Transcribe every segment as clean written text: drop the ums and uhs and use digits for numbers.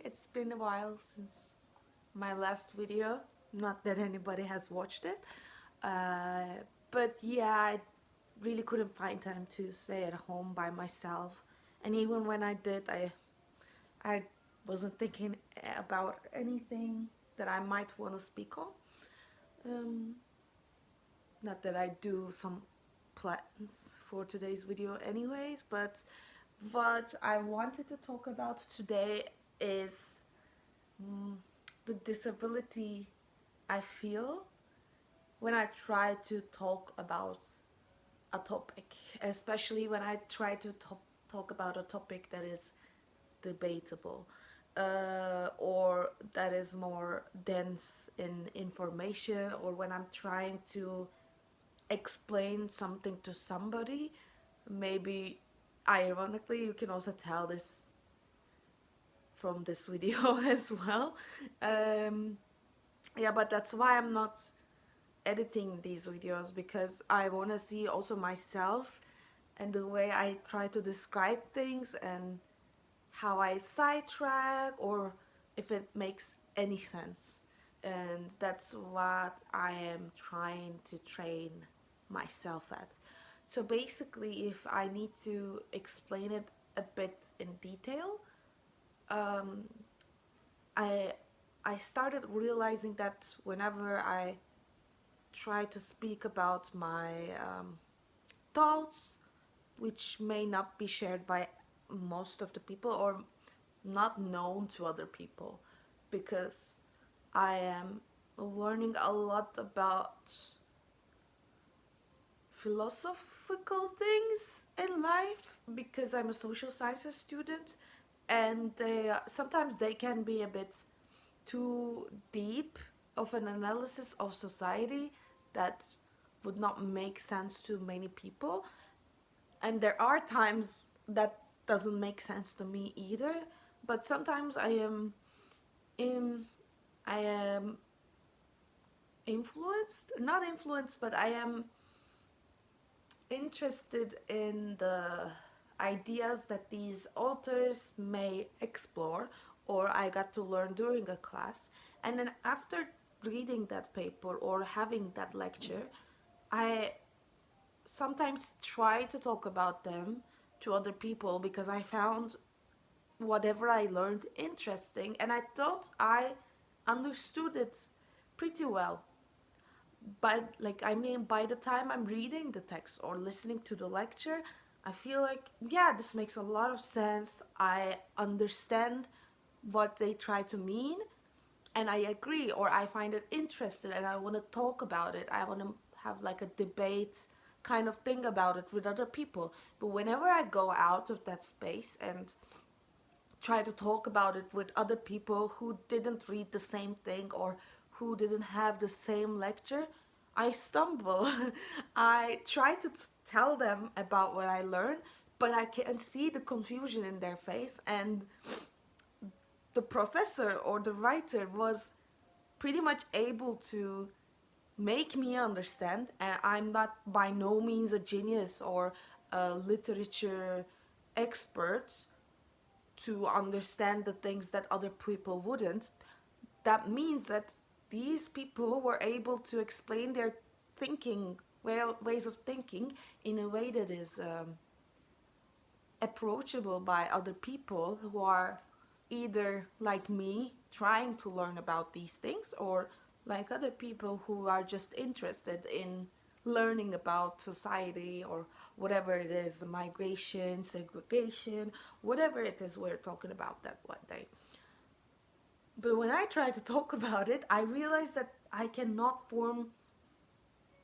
It's been a while since my last video. Not that anybody has watched it. But yeah, I really couldn't find time to stay at home by myself. And even when I did, I wasn't thinking about anything that I might want to speak on. Um, Not that I do some plans for today's video anyways, but what I wanted to talk about today is mm, the disability I feel when I try to talk about a topic, especially when I try to talk about a topic that is debatable, or that is more dense in information, or when I'm trying to explain something to somebody. Maybe ironically, you can also tell this from this video as well. Um, yeah, but that's why I'm not editing these videos, because I want to see also myself and the way I try to describe things and how I sidetrack or if it makes any sense. And that's what I am trying to train myself at. So basically, if I need to explain it a bit in detail, um, I I started realizing that whenever I try to speak about my thoughts, which may not be shared by most of the people or not known to other people, because I am learning a lot about philosophical things in life because I'm a social sciences student, and sometimes they can be a bit too deep of an analysis of society that would not make sense to many people. And there are times that doesn't make sense to me either. But sometimes in I am influenced, not influenced, but I am interested in the ideas that these authors may explore, or I got to learn during a class. And then after reading that paper or having that lecture, I sometimes try to talk about them to other people because I found whatever I learned interesting and I thought I understood it pretty well. But by the time I'm reading the text or listening to the lecture, I feel like, yeah, this makes a lot of sense. I understand what they try to mean and I agree, or I find it interesting and I want to talk about it. I want to have like a debate kind of thing about it with other people. But whenever I go out of that space and try to talk about it with other people who didn't read the same thing or who didn't have the same lecture, I stumble. I try to tell them about what I learned, but I can see the confusion in their face. And the professor or the writer was pretty much able to make me understand. And I'm not by no means a genius or a literature expert to understand the things that other people wouldn't. That means that these people were able to explain their thinking, ways of thinking, in a way that is approachable by other people who are either like me trying to learn about these things, or like other people who are just interested in learning about society or whatever it is, migration, segregation, whatever it is we're talking about that one day. But when I try to talk about it, I realize that I cannot form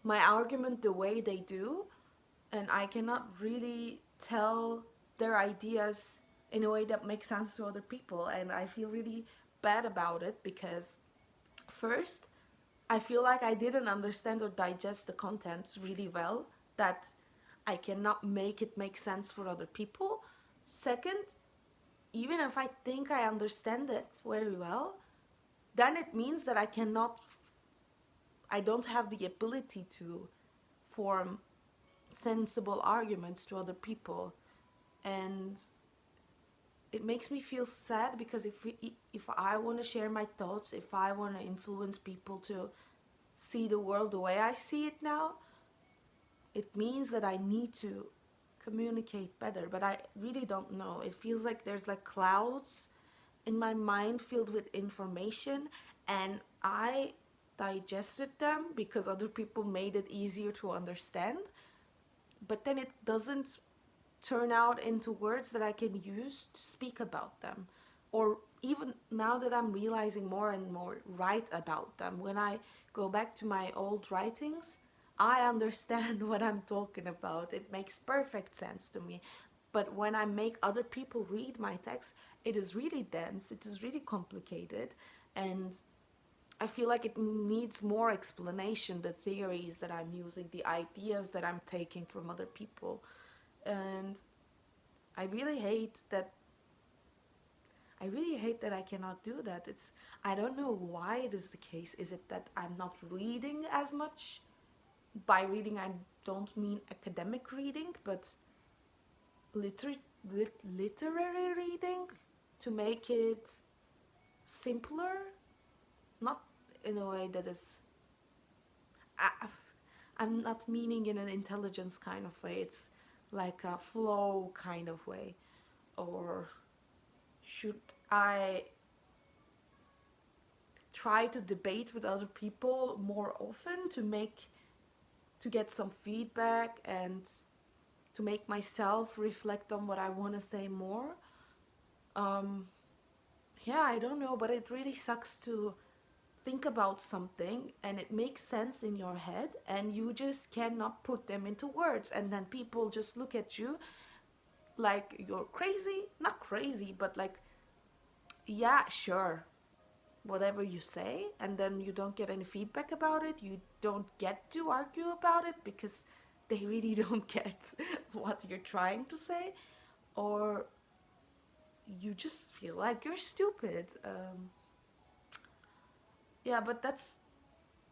my argument the way they do, and I cannot really tell their ideas in a way that makes sense to other people. And I feel really bad about it because, first, I feel like I didn't understand or digest the content really well, that I cannot make it make sense for other people. Second, even if I think I understand it very well, then it means that I don't have the ability to form sensible arguments to other people. And it makes me feel sad, because if I want to share my thoughts, if I want to influence people to see the world the way I see it now, it means that I need to communicate better. But I really don't know. It feels like there's like clouds in my mind filled with information, and I digested them because other people made it easier to understand, but then it doesn't turn out into words that I can use to speak about them. Or even now that I'm realizing more and more, write about them. When I go back to my old writings, I understand what I'm talking about. It makes perfect sense to me. But when I make other people read my text, it is really dense, it is really complicated, and I feel like it needs more explanation, the theories that I'm using, the ideas that I'm taking from other people. And I really hate that I cannot do that. I don't know why it is the case. Is it that I'm not reading as much? By reading I don't mean academic reading, but literary reading, to make it simpler, not in a way that is I, I'm not meaning in an intelligence kind of way. It's like a flow kind of way. Or should I try to debate with other people more often to get some feedback and to make myself reflect on what I want to say more? Um, yeah, I don't know, but it really sucks to think about something and it makes sense in your head and you just cannot put them into words, and then people just look at you like you're crazy. Not crazy, but like, yeah, sure, whatever you say, and then you don't get any feedback about it. You don't get to argue about it because they really don't get what you're trying to say, or you just feel like you're stupid. Yeah, but that's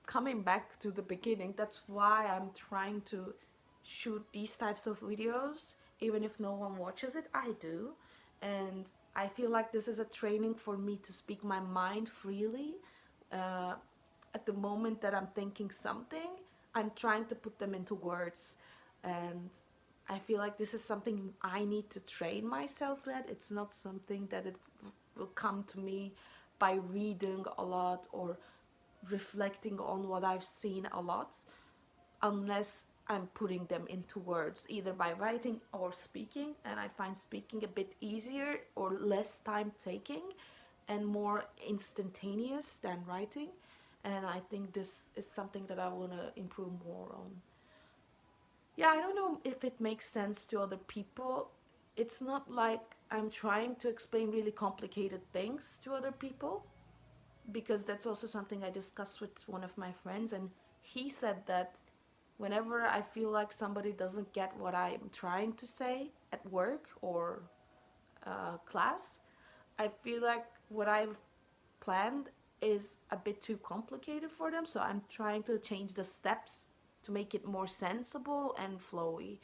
coming back to the beginning. That's why I'm trying to shoot these types of videos, even if no one watches it. I do, and I feel like this is a training for me to speak my mind freely. uh, at the moment that I'm thinking something, I'm trying to put them into words, and I feel like this is something I need to train myself at. It's not something that it will come to me by reading a lot or reflecting on what I've seen a lot, unless I'm putting them into words, either by writing or speaking. And I find speaking a bit easier or less time taking and more instantaneous than writing. And I think this is something that I want to improve more on. Yeah, I don't know if it makes sense to other people. It's not like I'm trying to explain really complicated things to other people, because that's also something I discussed with one of my friends, and he said that whenever I feel like somebody doesn't get what I'm trying to say at work or class, I feel like what I've planned is a bit too complicated for them, so I'm trying to change the steps to make it more sensible and flowy.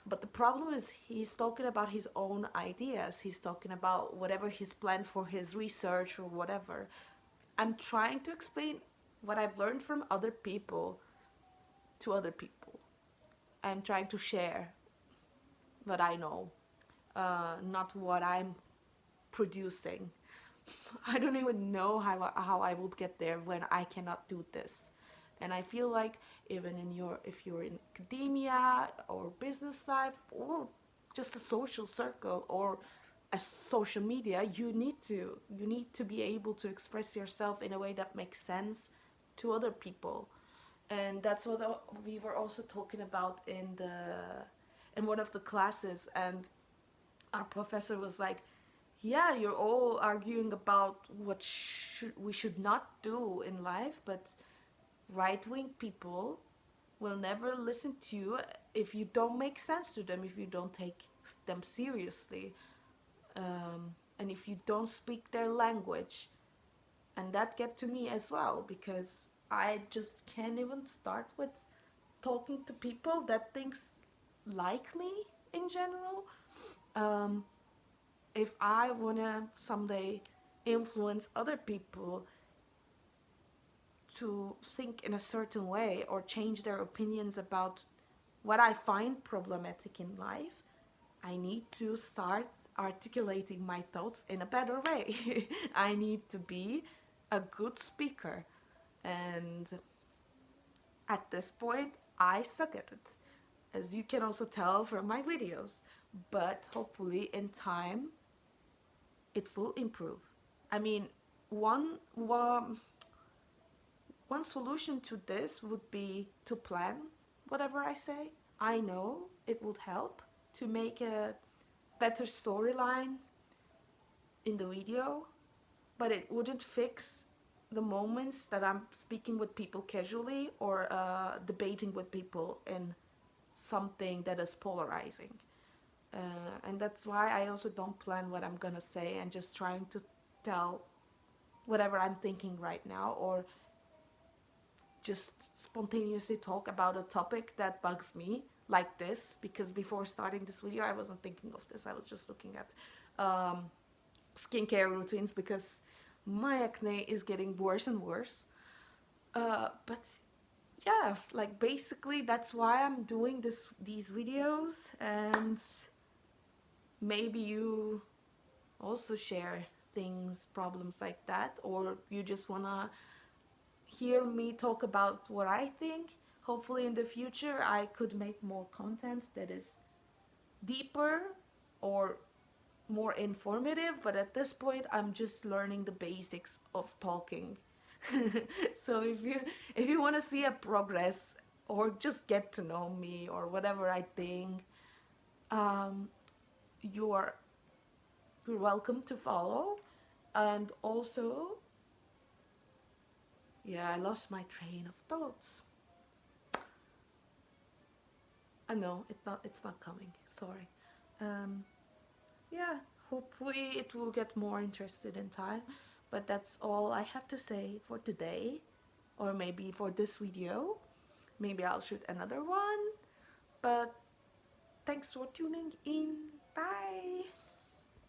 But the problem is he's talking about his own ideas. He's talking about whatever he's planned for his research or whatever. I'm trying to explain what I've learned from other people to other people. I'm trying to share what I know, not what I'm producing. I don't even know how I would get there when I cannot do this. And I feel like even if you're in academia or business life or just a social circle or a social media, you need to be able to express yourself in a way that makes sense to other people. And that's what we were also talking about in one of the classes. And our professor was like, yeah, you're all arguing about what we should not do in life, but right-wing people will never listen to you if you don't make sense to them, if you don't take them seriously, and if you don't speak their language. And that get to me as well, because I just can't even start with talking to people that thinks like me in general. um, if I wanna someday influence other people to think in a certain way or change their opinions about what I find problematic in life, I need to start articulating my thoughts in a better way. I need to be a good speaker. And at this point, I suck at it, as you can also tell from my videos. But hopefully, in time, it will improve. I mean, one solution to this would be to plan whatever I say. I know it would help to make a better storyline in the video, but it wouldn't fix the moments that I'm speaking with people casually or debating with people in something that is polarizing. And that's why I also don't plan what I'm gonna say and just trying to tell whatever I'm thinking right now, or just spontaneously talk about a topic that bugs me, like this, because before starting this video I wasn't thinking of this. I was just looking at skincare routines because my acne is getting worse and worse. But yeah, like basically that's why I'm doing these videos. And maybe you also share things, problems like that, or you just wanna hear me talk about what I think. Hopefully in the future I could make more content that is deeper or more informative, but at this point I'm just learning the basics of talking. So if you want to see a progress or just get to know me or whatever I think, um, you're you're welcome to follow. And also, yeah, I lost my train of thoughts. No, it's not coming. Sorry. Um, yeah, hopefully it will get more interested in time. But that's all I have to say for today, or maybe for this video. Maybe I'll shoot another one. But thanks for tuning in. Bye.